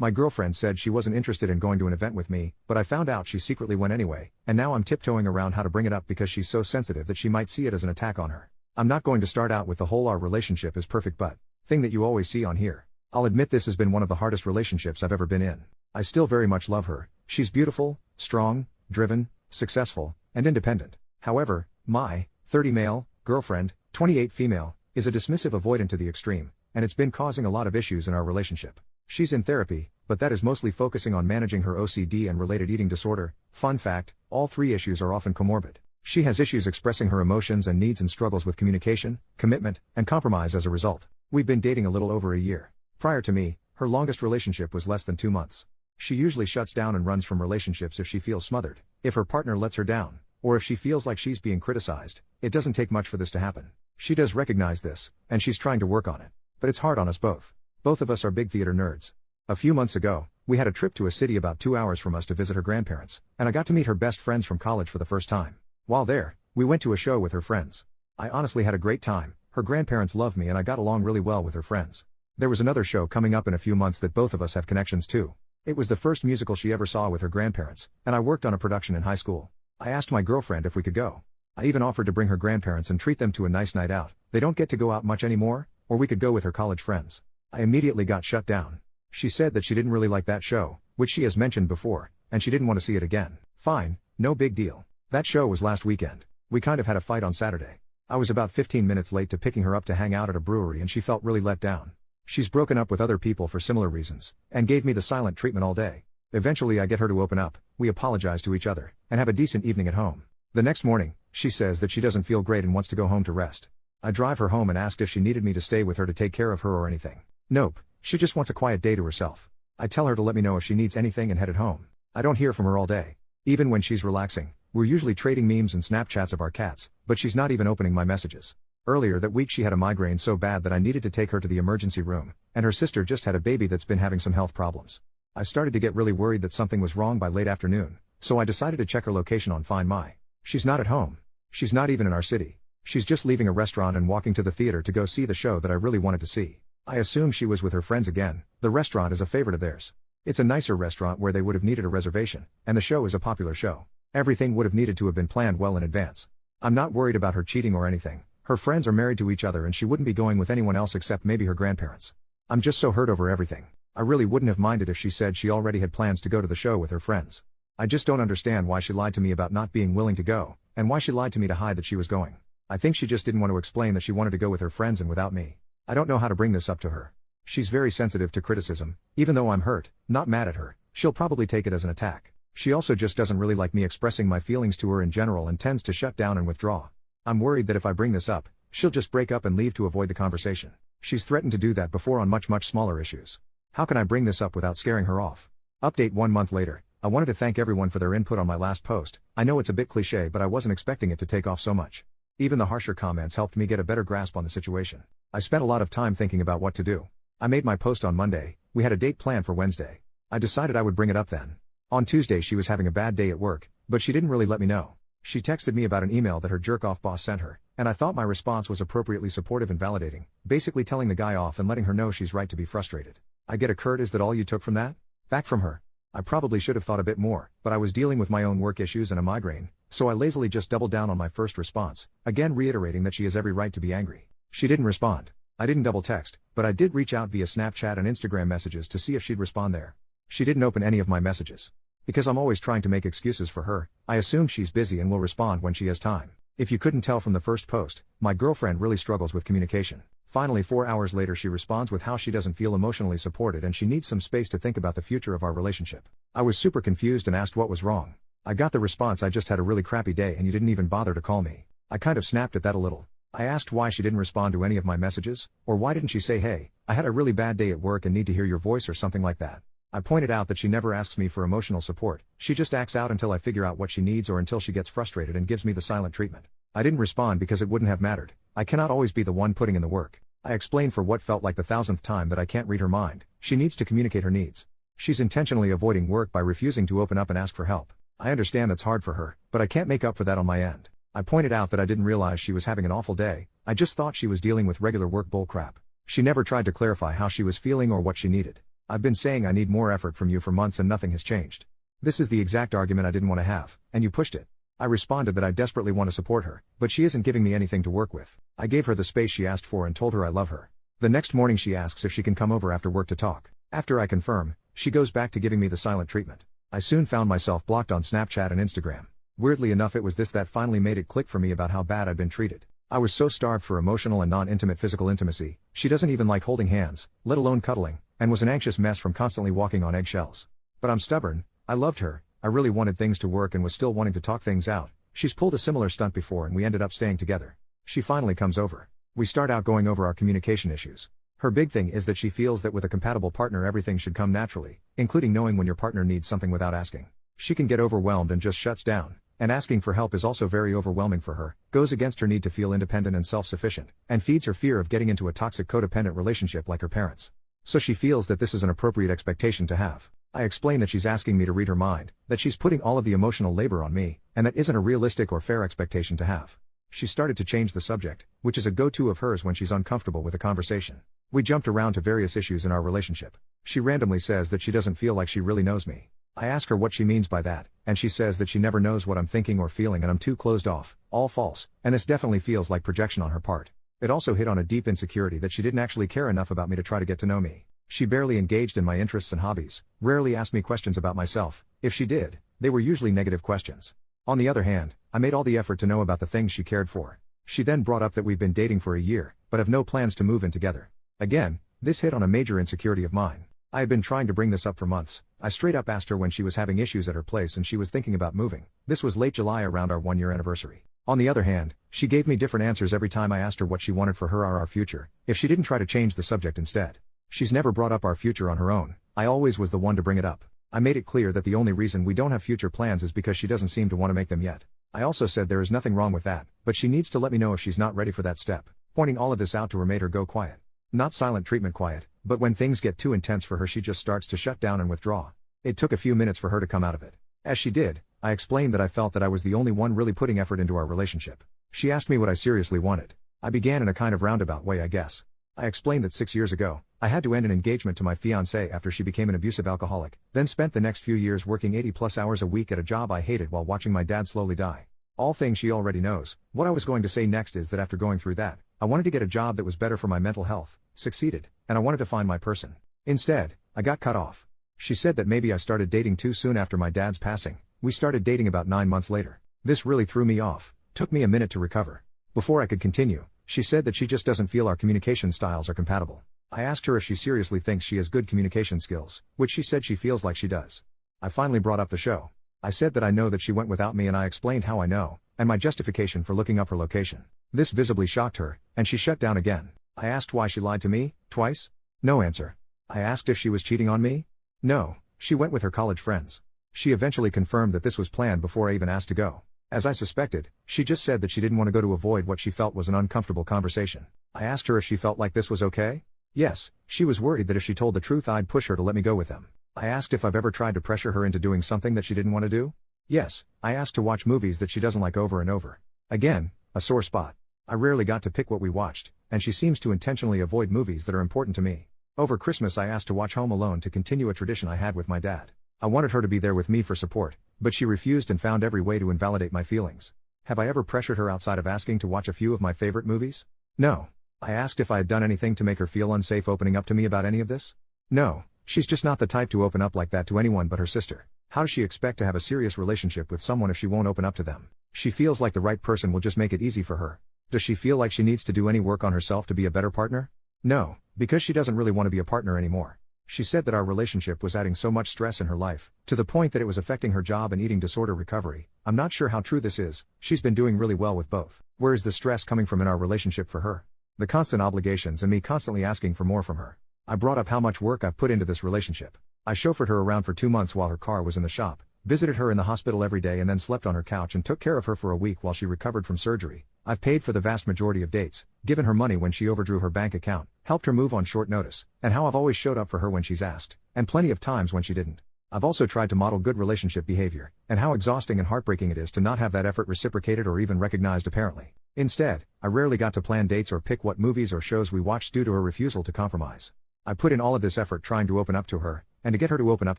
My girlfriend said she wasn't interested in going to an event with me, but I found out she secretly went anyway, and now I'm tiptoeing around how to bring it up because she's so sensitive that she might see it as an attack on her. I'm not going to start out with the whole "our relationship is perfect but" thing that you always see on here. I'll admit this has been one of the hardest relationships I've ever been in. I still very much love her. She's beautiful, strong, driven, successful, and independent. However, my 30 male girlfriend, 28 female, is a dismissive avoidant to the extreme, and it's been causing a lot of issues in our relationship. She's in therapy, but that is mostly focusing on managing her OCD and related eating disorder. Fun fact, all three issues are often comorbid. She has issues expressing her emotions and needs and struggles with communication, commitment, and compromise as a result. We've been dating a little over a year. Prior to me, her longest relationship was less than 2 months. She usually shuts down and runs from relationships if she feels smothered, if her partner lets her down, or if she feels like she's being criticized. It doesn't take much for this to happen. She does recognize this, and she's trying to work on it. But it's hard on us both. Both of us are big theater nerds. A few months ago, we had a trip to a city about 2 hours from us to visit her grandparents, and I got to meet her best friends from college for the first time. While there, we went to a show with her friends. I honestly had a great time. Her grandparents love me and I got along really well with her friends. There was another show coming up in a few months that both of us have connections to. It was the first musical she ever saw with her grandparents, and I worked on a production in high school. I asked my girlfriend if we could go. I even offered to bring her grandparents and treat them to a nice night out. They don't get to go out much anymore, or we could go with her college friends. I immediately got shut down. She said that she didn't really like that show, which she has mentioned before, and she didn't want to see it again. Fine, no big deal. That show was last weekend. We kind of had a fight on Saturday. I was about 15 minutes late to picking her up to hang out at a brewery and she felt really let down. She's broken up with other people for similar reasons, and gave me the silent treatment all day. Eventually I get her to open up, we apologize to each other, and have a decent evening at home. The next morning, she says that she doesn't feel great and wants to go home to rest. I drive her home and asked if she needed me to stay with her to take care of her or anything. Nope, she just wants a quiet day to herself. I tell her to let me know if she needs anything and headed home. I don't hear from her all day. Even when she's relaxing, we're usually trading memes and Snapchats of our cats, but she's not even opening my messages. Earlier that week she had a migraine so bad that I needed to take her to the emergency room, and her sister just had a baby that's been having some health problems. I started to get really worried that something was wrong by late afternoon, so I decided to check her location on Find My. She's not at home. She's not even in our city. She's just leaving a restaurant and walking to the theater to go see the show that I really wanted to see. I assume she was with her friends again. The restaurant is a favorite of theirs. It's a nicer restaurant where they would have needed a reservation, and the show is a popular show. Everything would have needed to have been planned well in advance. I'm not worried about her cheating or anything. Her friends are married to each other and she wouldn't be going with anyone else except maybe her grandparents. I'm just so hurt over everything. I really wouldn't have minded if she said she already had plans to go to the show with her friends. I just don't understand why she lied to me about not being willing to go, and why she lied to me to hide that she was going. I think she just didn't want to explain that she wanted to go with her friends and without me. I don't know how to bring this up to her. She's very sensitive to criticism. Even though I'm hurt, not mad at her, she'll probably take it as an attack. She also just doesn't really like me expressing my feelings to her in general and tends to shut down and withdraw. I'm worried that if I bring this up, she'll just break up and leave to avoid the conversation. She's threatened to do that before on much smaller issues. How can I bring this up without scaring her off? Update 1 month later. I wanted to thank everyone for their input on my last post. I know it's a bit cliché, but I wasn't expecting it to take off so much. Even the harsher comments helped me get a better grasp on the situation. I spent a lot of time thinking about what to do. I made my post on Monday. We had a date planned for Wednesday. I decided I would bring it up then. On Tuesday she was having a bad day at work, but she didn't really let me know. She texted me about an email that her jerk-off boss sent her, and I thought my response was appropriately supportive and validating, basically telling the guy off and letting her know she's right to be frustrated. I get a Kurt, is that all you took from that? Back from her. I probably should have thought a bit more, but I was dealing with my own work issues and a migraine, so I lazily just doubled down on my first response, again reiterating that she has every right to be angry. She didn't respond. I didn't double text, but I did reach out via Snapchat and Instagram messages to see if she'd respond there. She didn't open any of my messages. Because I'm always trying to make excuses for her, I assume she's busy and will respond when she has time. If you couldn't tell from the first post, my girlfriend really struggles with communication. Finally 4 hours later she responds with how she doesn't feel emotionally supported and she needs some space to think about the future of our relationship. I was super confused and asked what was wrong. I got the response, I just had a really crappy day and you didn't even bother to call me. I kind of snapped at that a little. I asked why she didn't respond to any of my messages, or why didn't she say, hey, I had a really bad day at work and need to hear your voice or something like that. I pointed out that she never asks me for emotional support. She just acts out until I figure out what she needs or until she gets frustrated and gives me the silent treatment. I didn't respond because it wouldn't have mattered. I cannot always be the one putting in the work. I explained for what felt like the 1000th time that I can't read her mind. She needs to communicate her needs. She's intentionally avoiding work by refusing to open up and ask for help. I understand that's hard for her, but I can't make up for that on my end. I pointed out that I didn't realize she was having an awful day. I just thought she was dealing with regular work bullcrap. She never tried to clarify how she was feeling or what she needed. I've been saying I need more effort from you for months and nothing has changed. This is the exact argument I didn't want to have, and you pushed it. I responded that I desperately want to support her, but she isn't giving me anything to work with. I gave her the space she asked for and told her I love her. The next morning she asks if she can come over after work to talk. After I confirm, she goes back to giving me the silent treatment. I soon found myself blocked on Snapchat and Instagram. Weirdly enough, it was this that finally made it click for me about how bad I'd been treated. I was so starved for emotional and non-intimate physical intimacy. She doesn't even like holding hands, let alone cuddling, and was an anxious mess from constantly walking on eggshells. But I'm stubborn. I loved her. I really wanted things to work and was still wanting to talk things out. She's pulled a similar stunt before and we ended up staying together. She finally comes over. We start out going over our communication issues. Her big thing is that she feels that with a compatible partner everything should come naturally, including knowing when your partner needs something without asking. She can get overwhelmed and just shuts down. And asking for help is also very overwhelming for her, goes against her need to feel independent and self-sufficient, and feeds her fear of getting into a toxic codependent relationship like her parents. So she feels that this is an appropriate expectation to have. I explain that she's asking me to read her mind, that she's putting all of the emotional labor on me, and that isn't a realistic or fair expectation to have. She started to change the subject, which is a go-to of hers when she's uncomfortable with a conversation. We jumped around to various issues in our relationship. She randomly says that she doesn't feel like she really knows me. I ask her what she means by that, and she says that she never knows what I'm thinking or feeling and I'm too closed off, all false, and this definitely feels like projection on her part. It also hit on a deep insecurity that she didn't actually care enough about me to try to get to know me. She barely engaged in my interests and hobbies, rarely asked me questions about myself. If she did, they were usually negative questions. On the other hand, I made all the effort to know about the things she cared for. She then brought up that we've been dating for a year, but have no plans to move in together. Again, this hit on a major insecurity of mine. I had been trying to bring this up for months. I straight up asked her when she was having issues at her place and she was thinking about moving. This was late July around our 1-year anniversary. On the other hand, she gave me different answers every time I asked her what she wanted for her or our future, if she didn't try to change the subject instead. She's never brought up our future on her own. I always was the one to bring it up. I made it clear that the only reason we don't have future plans is because she doesn't seem to want to make them yet. I also said there is nothing wrong with that, but she needs to let me know if she's not ready for that step. Pointing all of this out to her made her go quiet. Not silent treatment quiet, but when things get too intense for her she just starts to shut down and withdraw. It took a few minutes for her to come out of it. As she did, I explained that I felt that I was the only one really putting effort into our relationship. She asked me what I seriously wanted. I began in a kind of roundabout way, I guess. I explained that 6 years ago, I had to end an engagement to my fiancée after she became an abusive alcoholic, then spent the next few years working 80+ hours a week at a job I hated while watching my dad slowly die. All things she already knows. What I was going to say next is that after going through that, I wanted to get a job that was better for my mental health, succeeded, and I wanted to find my person. Instead, I got cut off. She said that maybe I started dating too soon after my dad's passing. We started dating about 9 months later. This really threw me off. Took me a minute to recover. Before I could continue, she said that she just doesn't feel our communication styles are compatible. I asked her if she seriously thinks she has good communication skills, which she said she feels like she does. I finally brought up the show. I said that I know that she went without me and I explained how I know, and my justification for looking up her location. This visibly shocked her, and she shut down again. I asked why she lied to me, twice? No answer. I asked if she was cheating on me? No, she went with her college friends. She eventually confirmed that this was planned before I even asked to go. As I suspected, she just said that she didn't want to go to avoid what she felt was an uncomfortable conversation. I asked her if she felt like this was okay? Yes, she was worried that if she told the truth I'd push her to let me go with them. I asked if I've ever tried to pressure her into doing something that she didn't want to do? Yes, I asked to watch movies that she doesn't like over and over. Again, a sore spot. I rarely got to pick what we watched, and she seems to intentionally avoid movies that are important to me. Over Christmas I asked to watch Home Alone to continue a tradition I had with my dad. I wanted her to be there with me for support, but she refused and found every way to invalidate my feelings. Have I ever pressured her outside of asking to watch a few of my favorite movies? No. I asked if I had done anything to make her feel unsafe opening up to me about any of this? No, she's just not the type to open up like that to anyone but her sister. How does she expect to have a serious relationship with someone if she won't open up to them? She feels like the right person will just make it easy for her. Does she feel like she needs to do any work on herself to be a better partner? No, because she doesn't really want to be a partner anymore. She said that our relationship was adding so much stress in her life, to the point that it was affecting her job and eating disorder recovery. I'm not sure how true this is. She's been doing really well with both. Where is the stress coming from in our relationship for her? The constant obligations and me constantly asking for more from her. I brought up how much work I've put into this relationship. I chauffeured her around for 2 months while her car was in the shop, visited her in the hospital every day and then slept on her couch and took care of her for a week while she recovered from surgery. I've paid for the vast majority of dates, given her money when she overdrew her bank account, helped her move on short notice, and how I've always showed up for her when she's asked, and plenty of times when she didn't. I've also tried to model good relationship behavior, and how exhausting and heartbreaking it is to not have that effort reciprocated or even recognized apparently. Instead, I rarely got to plan dates or pick what movies or shows we watched due to her refusal to compromise. I put in all of this effort trying to open up to her, and to get her to open up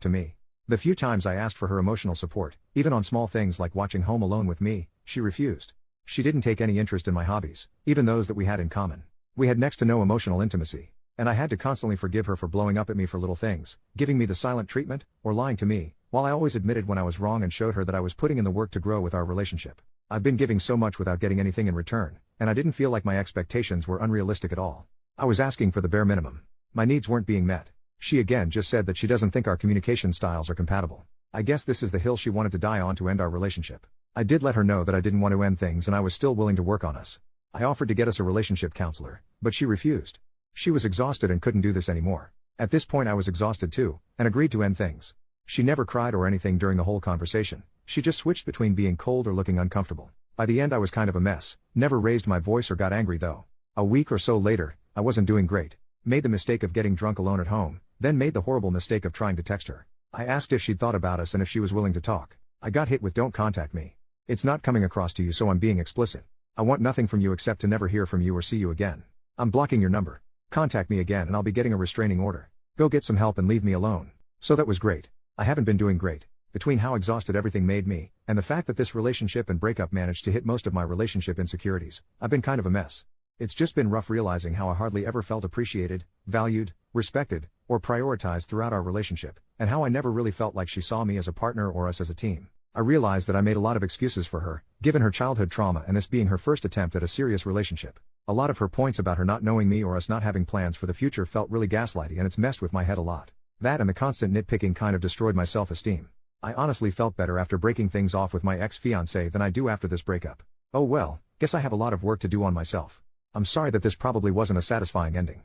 to me. The few times I asked for her emotional support, even on small things like watching Home Alone with me, she refused. She didn't take any interest in my hobbies, even those that we had in common. We had next to no emotional intimacy, and I had to constantly forgive her for blowing up at me for little things, giving me the silent treatment, or lying to me, while I always admitted when I was wrong and showed her that I was putting in the work to grow with our relationship. I've been giving so much without getting anything in return, and I didn't feel like my expectations were unrealistic at all. I was asking for the bare minimum. My needs weren't being met. She again just said that she doesn't think our communication styles are compatible. I guess this is the hill she wanted to die on to end our relationship. I did let her know that I didn't want to end things and I was still willing to work on us. I offered to get us a relationship counselor, but she refused. She was exhausted and couldn't do this anymore. At this point I was exhausted too, and agreed to end things. She never cried or anything during the whole conversation. She just switched between being cold or looking uncomfortable. By the end I was kind of a mess, never raised my voice or got angry though. A week or so later, I wasn't doing great. Made the mistake of getting drunk alone at home, then made the horrible mistake of trying to text her. I asked if she'd thought about us and if she was willing to talk. I got hit with "don't contact me. It's not coming across to you, so I'm being explicit. I want nothing from you except to never hear from you or see you again. I'm blocking your number. Contact me again and I'll be getting a restraining order. Go get some help and leave me alone." So that was great. I haven't been doing great. Between how exhausted everything made me, and the fact that this relationship and breakup managed to hit most of my relationship insecurities, I've been kind of a mess. It's just been rough realizing how I hardly ever felt appreciated, valued, respected, or prioritized throughout our relationship, and how I never really felt like she saw me as a partner or us as a team. I realized that I made a lot of excuses for her, given her childhood trauma and this being her first attempt at a serious relationship. A lot of her points about her not knowing me or us not having plans for the future felt really gaslighty, and it's messed with my head a lot. That and the constant nitpicking kind of destroyed my self-esteem. I honestly felt better after breaking things off with my ex-fiancé than I do after this breakup. Oh well, guess I have a lot of work to do on myself. I'm sorry that this probably wasn't a satisfying ending.